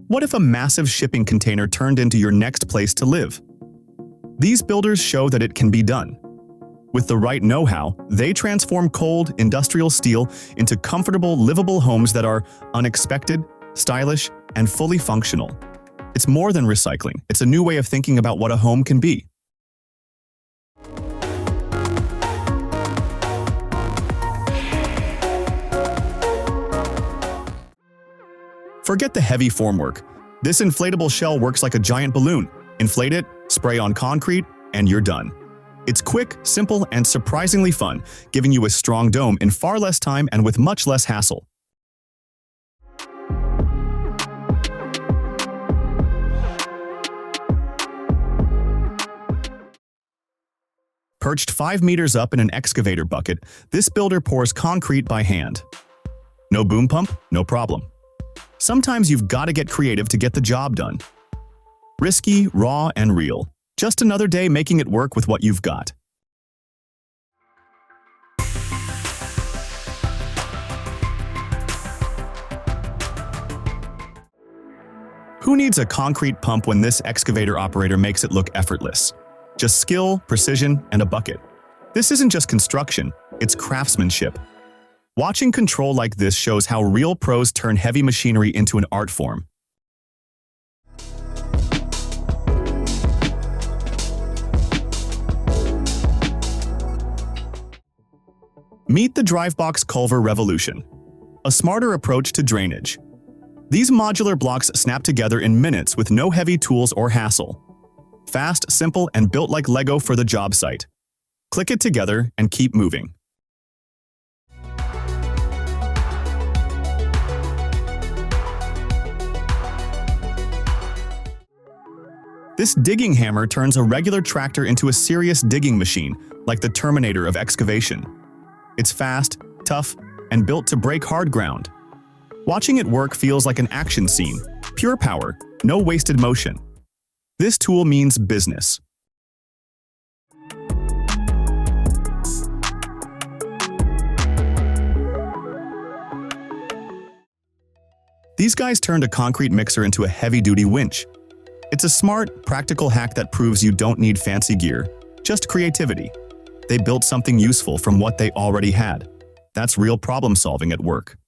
What if a massive shipping container turned into your next place to live? These builders show that it can be done. With the right know-how, they transform cold, industrial steel into comfortable, livable homes that are unexpected, stylish, and fully functional. It's more than recycling. It's a new way of thinking about what a home can be. Forget the heavy formwork. This inflatable shell works like a giant balloon. Inflate it, spray on concrete, and you're done. It's quick, simple, and surprisingly fun, giving you a strong dome in far less time and with much less hassle. Perched 5 meters up in an excavator bucket, this builder pours concrete by hand. No boom pump? No problem. Sometimes you've got to get creative to get the job done. Risky, raw, and real. Just another day making it work with what you've got. Who needs a concrete pump when this excavator operator makes it look effortless? Just skill, precision, and a bucket. This isn't just construction, it's craftsmanship. Watching control like this shows how real pros turn heavy machinery into an art form. Meet the DriveBox Culver Revolution, a smarter approach to drainage. These modular blocks snap together in minutes with no heavy tools or hassle. Fast, simple, and built like Lego for the job site. Click it together and keep moving. This digging hammer turns a regular tractor into a serious digging machine, like the Terminator of excavation. It's fast, tough, and built to break hard ground. Watching it work feels like an action scene. Pure power, no wasted motion. This tool means business. These guys turned a concrete mixer into a heavy-duty winch. It's a smart, practical hack that proves you don't need fancy gear, just creativity. They built something useful from what they already had. That's real problem-solving at work.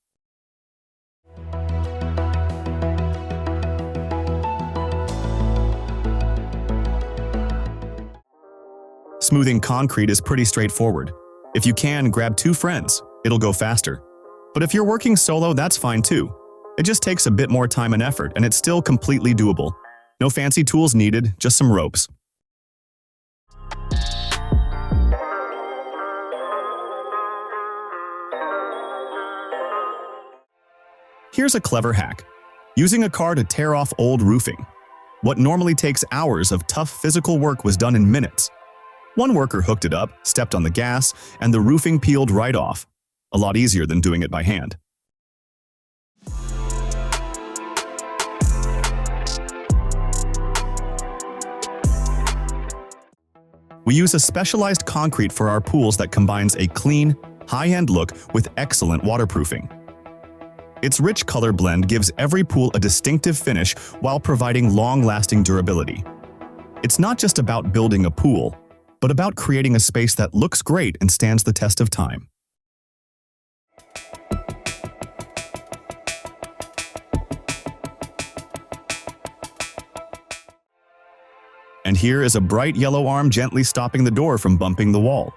Smoothing concrete is pretty straightforward. If you can, grab 2 friends. It'll go faster. But if you're working solo, that's fine too. It just takes a bit more time and effort, and it's still completely doable. No fancy tools needed, just some ropes. Here's a clever hack. Using a car to tear off old roofing. What normally takes hours of tough physical work was done in minutes. One worker hooked it up, stepped on the gas, and the roofing peeled right off. A lot easier than doing it by hand. We use a specialized concrete for our pools that combines a clean, high-end look with excellent waterproofing. Its rich color blend gives every pool a distinctive finish while providing long-lasting durability. It's not just about building a pool, but about creating a space that looks great and stands the test of time. And here is a bright yellow arm gently stopping the door from bumping the wall.